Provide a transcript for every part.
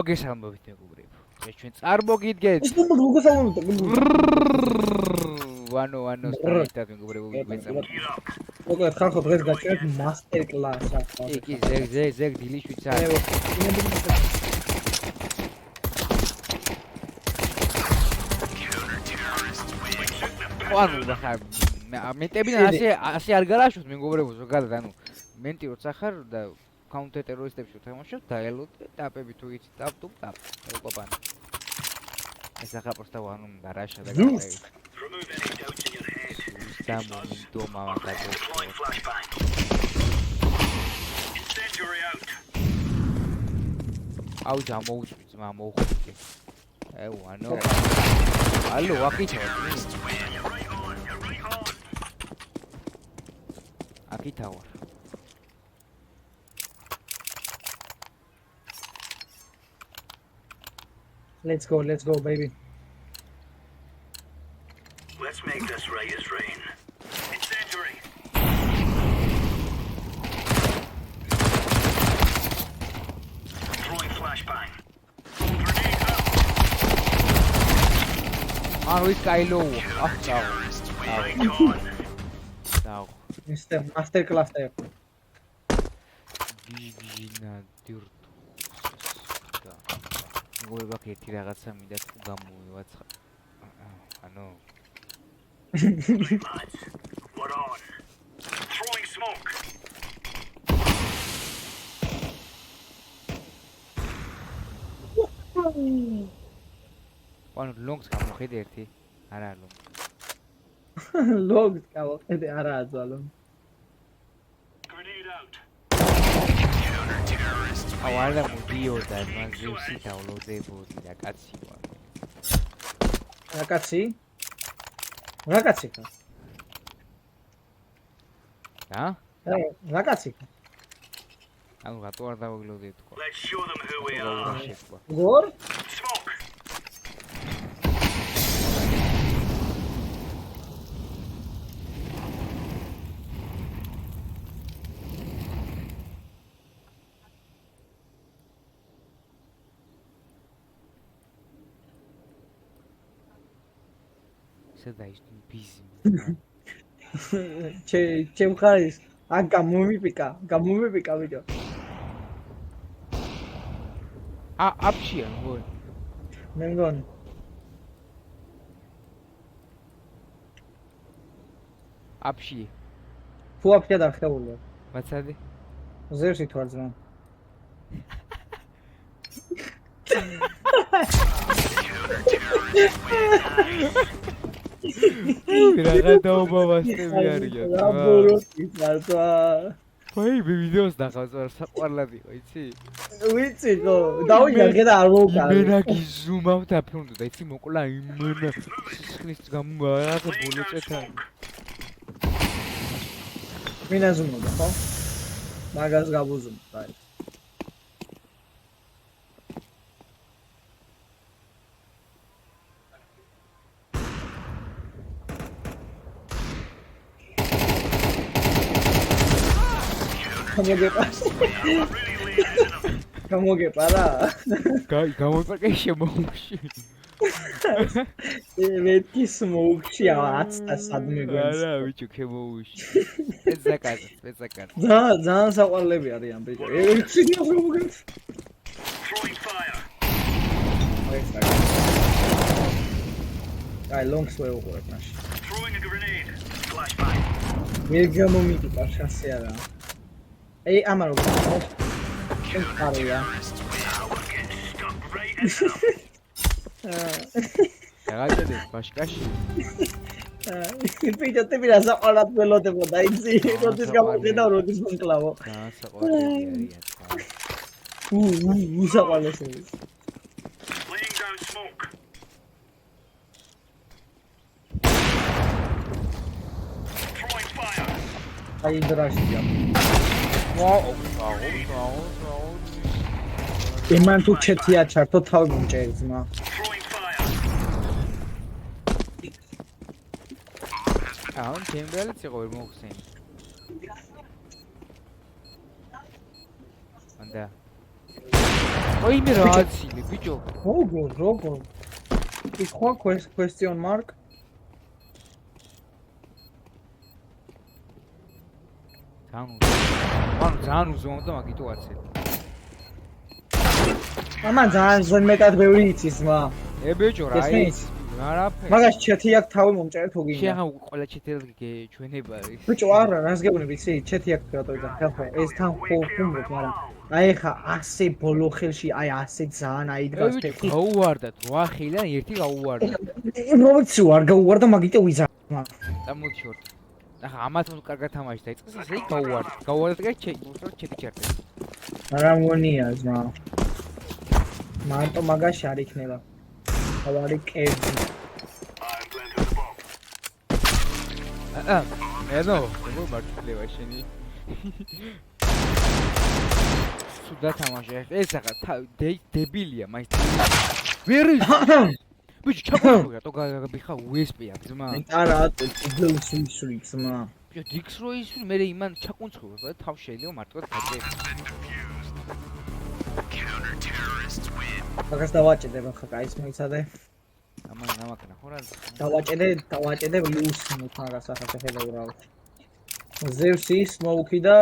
მოგესალმებით მეგობრებო. ჩვენ წარმოგიდგენთ. ვანო სტარტად მეგობრებო ვიგვეწამოთ. მოკლედ ხალხო დღეს გაჩვენებთ მასტერ კლასს. კი ზეგ დილიშვიც არის. ანუ ხა მენტები ასე არ გარაშოთ მეგობრებო ზოგადად ანუ მენტი როცა ხარ და counter terroristებში თამაშობ დაელოდ ტაპები თუ იცი ტაპ ელკოპანი ეს ახლა просто ანუ გარაშა და გაყევი სუსტამო дома აუ დამოუშვი ძმა მოუხვი ეუ ანუ ალო აქიჩა აქითავა Let's go, baby. Let's make this Reyes rain. Incendiary. Throwing flashbang. Grenade out. Man, we Kylo. Grenade gone. Now. Mr. Master class there. Gina dirt. მოგება ერთი რაღაცა მინდა თუ გამოვივაცხა. ანუ What on? Throwing smoke. ანუ ლონგს გამოხედე ერთი. არა ლონგ. Logs გამოხედე არა აძალო. Grenade out. აუ არა მოდიოდა მან ზევსი დაულოდებოდი და კაცი ვარ. რა კაცი ხარ? რა? რა კაცი ხარ? ანუ რატო არ დავაგლოდე თქვა. Let's show them who we are. გორ? Smoke. სადაის ბიზი. ჩემ ხარის აქ გამომიპიკა ვიდეო. აფშია გოი. მე მგონი. აფში. თუ აფშია დახტეულია. მაცადი. ზევსი თუ არ ძმა. რა დაუბავასტები არიან. რა ბოროტი ხარდა. ფაი ვიდეოს ნახავს რა საყვარლად იყო, იცი? ვიცი ხო, დავიარგე და არ მოვკარგე. იმენაკი ზუმავ დაფრუნდა და იცი მოკლა იმენა სისხლის გამო რაღაცა ბოლოწეთან. მინა ზუმავდა ხო? მაგას გაბუზუმდა აი. გამოგეპარა? გამოგეპარა შემოუში. მეტი სმოუქში აცდა სადმე გვენს. არა, ბიჭო, შემოუში. ეცაკაც. ძალიან საყვარლები არიან ბიჭო. ერთი გამოგეპარა. Throwing fire. აი, ლონგს ვეუყურებ მაშინ. Throwing a grenade. Flashbang. მე გამომიტიყა შასე არა. Ei, amaro. Arya. Ragazzi, bashkashi. Pidyo te mira saqqalat veloდებოდა იცი, როდის გამოგედა, როდის მომკლავო. საყვარელია. საყვარელია. Laying down smoke. Throwing fire. აი დრაშია. იმან თუ ჩეთია ჩართო თავი მომჭერი ძმა. Throwing fire. აუნ ჩემბერლიც იყო ვერ მოხსენ. ანდა. ой მე რა აცილე ბიჭო. როგორ? ის ხო question mark? ძალიან უზომო და მაგითო აცილე. ამან ძალიან მეტად ბევრი იცის მა. ბიჭო რა იცი? არაფერი. მაგას ჩეთი აქვს თავი მომჭერე თუ გინდა. შეხა ყველა ჩეთილ ჩვენება არის. ბიჭო არა, რას გეუბნები, იცი, ჩეთი აქვს რატო და ხალხო, ეს თან ხუმრობ, მაგრამ აი ხა 100 ბოლო ხელში, აი 100 ძალიან აიდგას ფეხი. გაუვარდათ 8 ხილიდან ერთი გაუვარდა. მოვიცი არ გაუვარდა მაგიტო ვიზარმა. დამოჩორდ. ახლა ამათ კარგად თამაში დაიწყეს, ესე იგი გაუვარდა. გაუვარდა და ჩეთი ჩერდა. არა მონია ზმა. მარტო მაგაში არ იქნება. ავარი კერძი. I'm planting the bomb. ნო, როგორ მარტივია შენი? სუდა თამაში. ეს ახლა დებილია, მაინც. ვერ ის. ბიჭო, ჩაკულა, თო გაბიხა USB-ა, ძმა. არა, დილსვი ზმა. ბიჭო, დიქსროის მე იმან ჩაკუნცხულო და თავ შეიძლება მარტივად გაჭე. მაგას დავაჭედებ ახლა კაის მოიცადე. ამაკნა ხო რა? დავაჭედე ლუს მაგას ახლა შეხედა უბრალოდ. ზევსი, სმოუკი და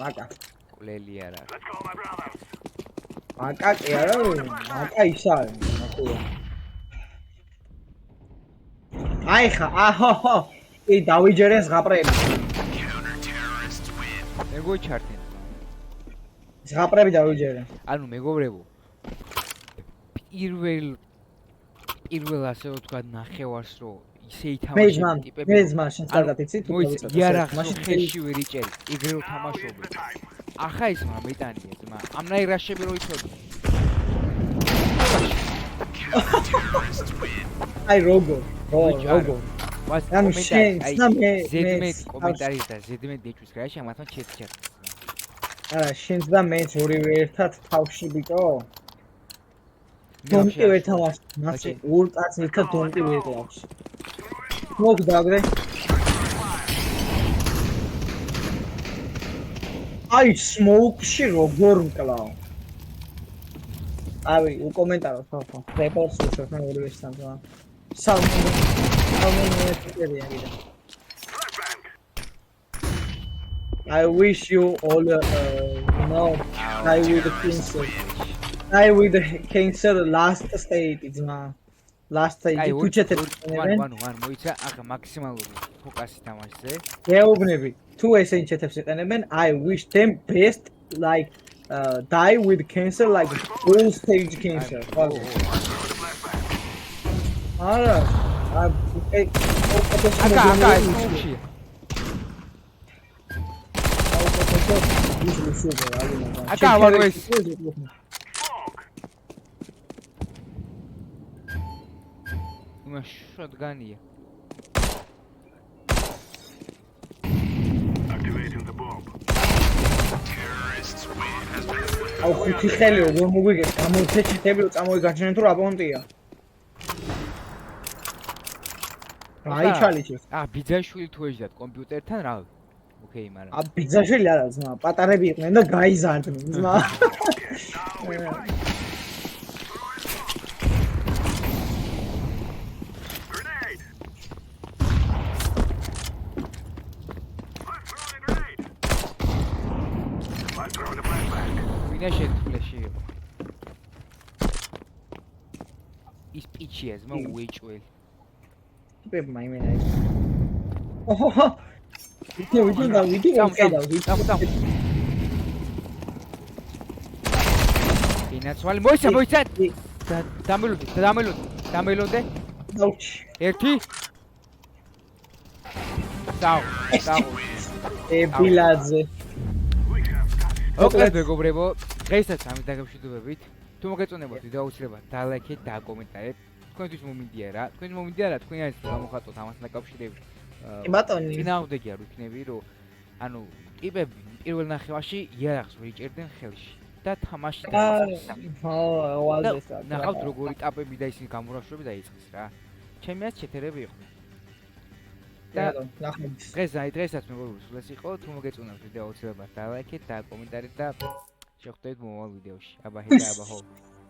მაკა. კვლელი არა. Let's go, my brother. მაკა კი არა, მაკა ისა არის, მაკა. აი ხა, აჰო. ი დავიჯერეს ზღაპრები. მეგო ჩარტენ. ზღაპრები დავიჯერე. ანუ მეგობრებო. პირველ ასე ვთქვა ნახევარს რო ისე ითამაშე ტიპები. მე ზმა შენ კარგად იცი თუ მოიცა იარაღს ხელში ვერ იჭერი, ეგრე რო თამაშობ. ახლა ის მაგრამ მეტანია ძმა. ამნაირ რაშები რო იცოდი. აი როგორ. ანუ შენ ზედმეტ კომენტარით და ზედმეტ დეჭვის გარეშე ამათმა ჩერტ. არა, შენც და მეც ორივე ერთად თავში ბიჭო. დონტი ვერ თამაშ. მასე ურტაც ერთად დონტი ვერ კლავს. მოგდაგრე. აი სმოუკში როგორ მკლავ. აი უკომენტარო ხო. რეპორტს უშვებ მე ორივე სტანდა. I wish you all die with the cancer. Die with the cancer last stage is ma. Last stage. აი თუ ჩეთებ. ვან მოიცა ახლა მაქსიმალური ფოკუსი თამაშზე. გეუბნები. თუ ესენი ჩეთებს იყენებენ, I wish them best like die with cancer like full stage cancer. არა. აკა სმოუკში. აკა ვარ ეს. შოტგანია. Activating the bomb. აუ ხუთი ხელი როგორ მოგვიგეთ გამოიწეჩეთები რომ წამოიგაჩენენ თუ რა პონტია. აი ჩალიჩეს. ბიძაშვილი თუ ეჯდათ კომპიუტერთან რა? ოკეი, მაგრამ. ბიძაშვილი არა ძმა, პატარები იყვნენ და გაიზარდნენ ძმა. Grenade. I'm throwing a flashbang. ვინა შეთფლეში იყო. ის პიჩია ძმა უეჭველი. ტიპები მაიმენა ის. ოჰო. ვიდეო და ინაცვალი მოიცა. დამელოდე. დაუჩი. ერთი. დაუ. ბილაძე. ოკეი მეგობრებო, დღესაც ამით დაგემშვიდობებით. თუ მოგეწონებათ ვიდეო აუცილებლად დალაიქეთ და აკომენტარეთ. თქვენთვის მომინდია რა. თქვენ არის გამოხატოთ ამასთან დაკავშირებით. ბატონი. წინააღმდეგი არ ვიქნები, რომ ანუ ტიპები პირველ ნახევარში იარაღს ვერ იჭერდნენ ხელში. და თამაში აა დაიწყეს. ვალდეს რა. ნახავთ როგორი ტაპები და ისინი გამორაშვები დაიწყეს რა. ჩემი აზრით ჩეთერები იყვნენ. და ნახავთ. დღესაც მეგობრებო სულ ეს იყო. თუ მოგეწონათ ვიდეო აუცილებლად დალაიქეთ და კომენტარით და შეხვდებით მომავალ ვიდეოში. აბა ჰედა აბა ჰო.